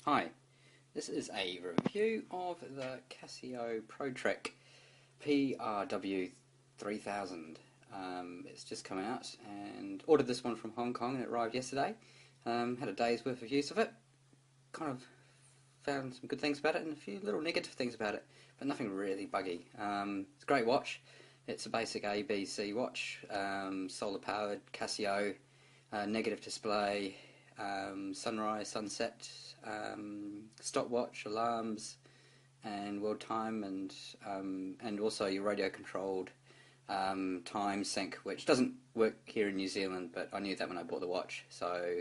Hi, this is a review of the Casio protrek PRW3000. It's just come out, and ordered this one from Hong Kong and it arrived yesterday. Had a day's worth of use of it. Kind of found some good things about it and a few little negative things about it, but nothing really buggy. It's a great watch. It's a basic ABC watch, solar powered, Casio, negative display, sunrise, sunset, stopwatch, alarms, and world time, and also your radio controlled time sync, which doesn't work here in New Zealand, but I knew that when I bought the watch, so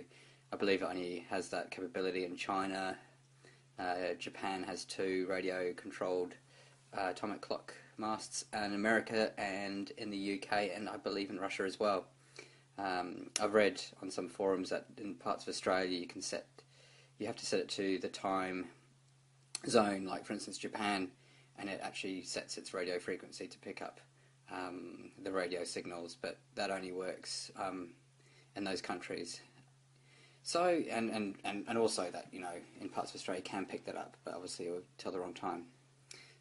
I believe it only has that capability in China. Japan has 2 radio controlled atomic clock masts, and America and in the UK, and I believe in Russia as well. I've read on some forums that in parts of Australia you have to set it to the time zone, like for instance Japan, and it actually sets its radio frequency to pick up the radio signals, but that only works in those countries. So, and also that, you know, in parts of Australia can pick that up, but obviously it will tell the wrong time.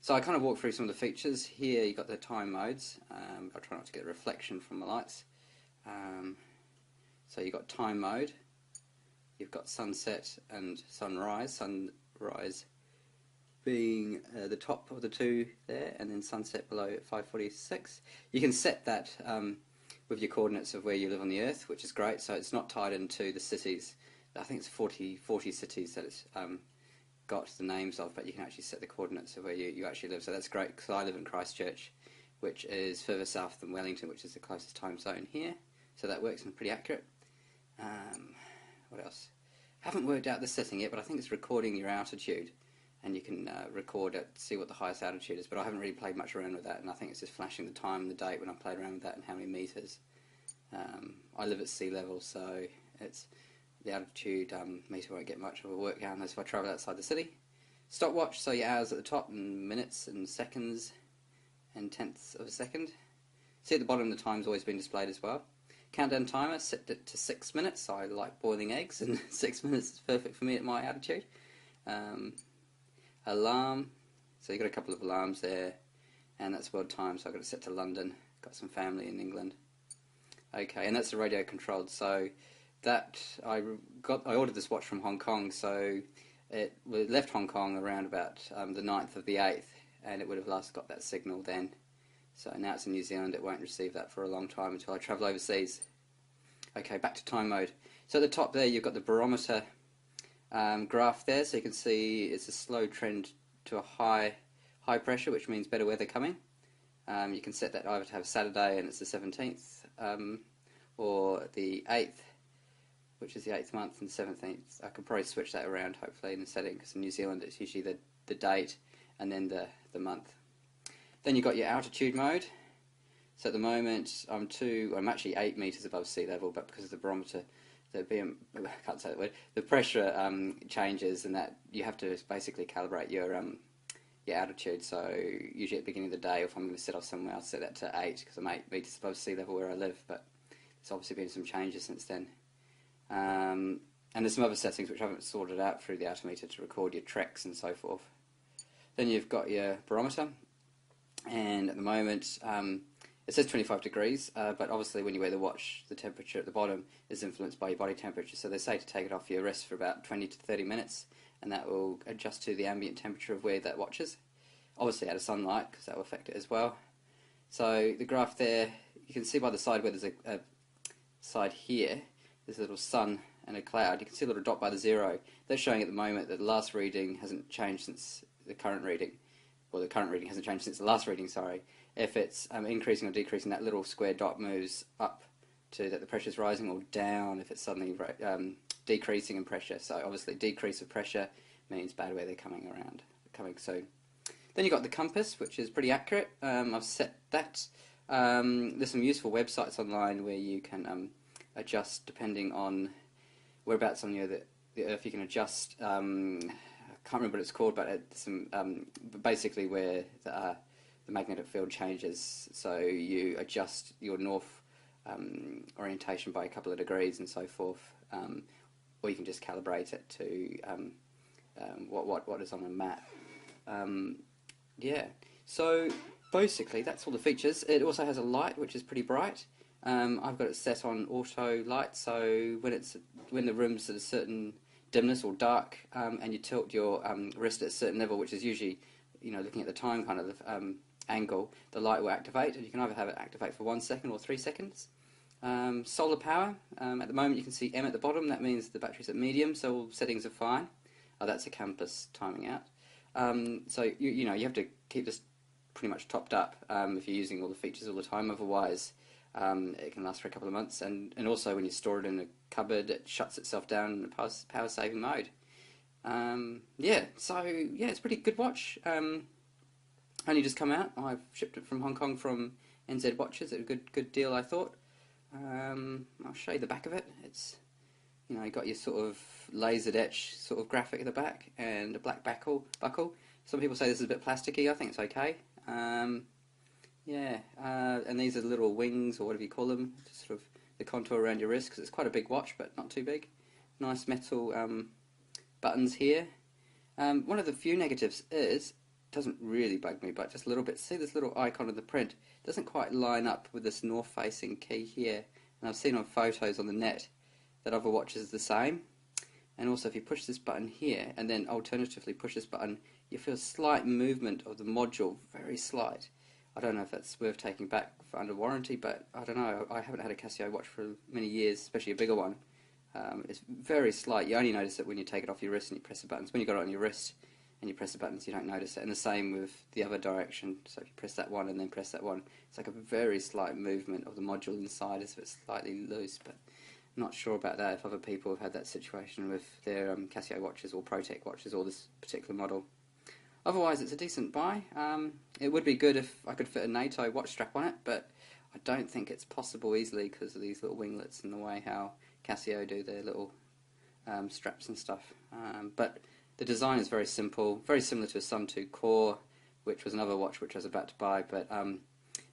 So I kind of walked through some of the features. Here you've got the time modes. I'll try not to get reflection from the lights. So you've got time mode, you've got sunset and sunrise, sunrise being the top of the 2 there, and then sunset below at 5:46. You can set that with your coordinates of where you live on the Earth, which is great, so it's not tied into the cities. I think it's 40 cities that it's got the names of, but you can actually set the coordinates of where you actually live, so that's great, because I live in Christchurch, which is further south than Wellington, which is the closest time zone here, so that works and pretty accurate. What else? I haven't worked out the setting yet, but I think it's recording your altitude, and you can record it, see what the highest altitude is, but I haven't really played much around with that, and I think it's just flashing the time and the date when I played around with that and how many meters. I live at sea level, so it's the altitude meter won't get much of a work out unless if I travel outside the city. Stopwatch, so your hours at the top, and minutes and seconds and tenths of a second. See at the bottom the time's always been displayed as well. Countdown timer, set it to 6 minutes. I like boiling eggs, and 6 minutes is perfect for me at my altitude. Alarm, so you've got a couple of alarms there, and that's world time, so I've got it set to London. Got some family in England. Okay, and that's the radio controlled, so that I ordered this watch from Hong Kong, so it left Hong Kong around about the 9th of the 8th, and it would have last got that signal then. So now it's in New Zealand, it won't receive that for a long time until I travel overseas. Okay, back to time mode. So at the top there you've got the barometer graph there, so you can see it's a slow trend to a high pressure, which means better weather coming. You can set that either to have Saturday and it's the 17th, or the 8th, which is the 8th month, and 17th. I could probably switch that around hopefully in the setting, because in New Zealand it's usually the date and then the month. Then you've got your altitude mode. So at the moment I'm actually 8 meters above sea level, but because of the barometer, I can't say that word, the pressure changes, and that you have to basically calibrate your altitude. So usually at the beginning of the day, if I'm going to set off somewhere, I'll set that to 8, because I'm 8 meters above sea level where I live, but there's obviously been some changes since then. And there's some other settings which I haven't sorted out through the altimeter to record your treks and so forth. Then you've got your barometer, and at the moment it says 25 degrees, but obviously when you wear the watch, the temperature at the bottom is influenced by your body temperature, so they say to take it off, you rest for about 20 to 30 minutes, and that will adjust to the ambient temperature of where that watch is. Obviously out of sunlight, because that will affect it as well. So the graph there, you can see by the side where there's a side here, there's a little sun and a cloud. You can see a little dot by the 0. That's showing at the moment that the last reading hasn't changed since the current reading. Well, the current reading hasn't changed since the last reading, sorry. If it's increasing or decreasing, that little square dot moves up to that the pressure is rising, or down if it's suddenly decreasing in pressure. So obviously decrease of pressure means bad weather coming soon. Then you've got the compass, which is pretty accurate. I've set that. There's some useful websites online where you can adjust depending on whereabouts on the Earth. You can adjust, I can't remember what it's called, but it's basically where the magnetic field changes, so you adjust your north orientation by a couple of degrees and so forth, or you can just calibrate it to what is on a map. Yeah, so basically that's all the features. It also has a light which is pretty bright. I've got it set on auto light, so when the room's at a certain dimness or dark, and you tilt your wrist at a certain level, which is usually, looking at the time kind of angle, the light will activate, and you can either have it activate for 1 second or 3 seconds. Solar power, at the moment you can see M at the bottom, that means the battery's at medium, so all settings are fine. Oh, that's a compass timing out. So you have to keep this pretty much topped up if you're using all the features all the time, otherwise it can last for a couple of months, and also when you store it in a cupboard it shuts itself down in a power saving mode. So it's a pretty good watch. Only just come out. I've shipped it from Hong Kong from NZ Watches at a good deal, I thought. I'll show you the back of it. It's you got your sort of lasered etch sort of graphic at the back and a black buckle. Some people say this is a bit plasticky. I think it's okay. And these are the little wings, or whatever you call them, just sort of the contour around your wrist, because it's quite a big watch, but not too big. Nice metal buttons here. One of the few negatives is, doesn't really bug me, but just a little bit. See this little icon of the print doesn't quite line up with this north-facing key here, and I've seen on photos on the net that other watches are the same. And also if you push this button here and then alternatively push this button, you feel a slight movement of the module, very slight. I don't know if that's worth taking back for under warranty, but I don't know. I haven't had a Casio watch for many years, especially a bigger one. It's very slight. You only notice it when you take it off your wrist and you press the buttons. When you got it on your wrist and you press the buttons, you don't notice it. And the same with the other direction. So if you press that one and then press that one, it's like a very slight movement of the module inside as if it's slightly loose. But I'm not sure about that, if other people have had that situation with their Casio watches or protrek watches or this particular model. Otherwise, it's a decent buy. It would be good if I could fit a NATO watch strap on it, but I don't think it's possible easily because of these little winglets and the way how Casio do their little straps and stuff. But the design is very simple, very similar to a Sun 2 Core, which was another watch which I was about to buy, but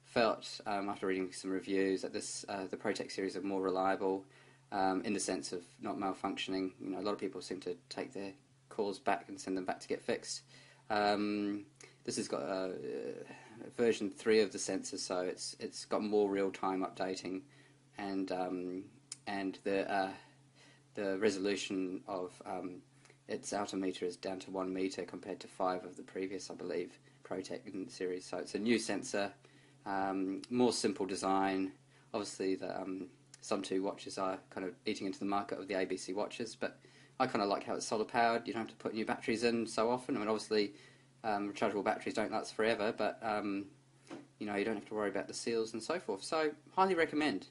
felt after reading some reviews that the Protek series are more reliable in the sense of not malfunctioning. A lot of people seem to take their calls back and send them back to get fixed. This has got version 3 of the sensor, so it's got more real-time updating, and the resolution of its outer meter is down to 1 meter compared to 5 of the previous, I believe, Protek in the series. So it's a new sensor, more simple design. Obviously, the Sun 2 watches are kind of eating into the market of the ABC watches, but I kind of like how it's solar powered. You don't have to put new batteries in so often. I mean, obviously, rechargeable batteries don't last forever, but you don't have to worry about the seals and so forth. So, highly recommend.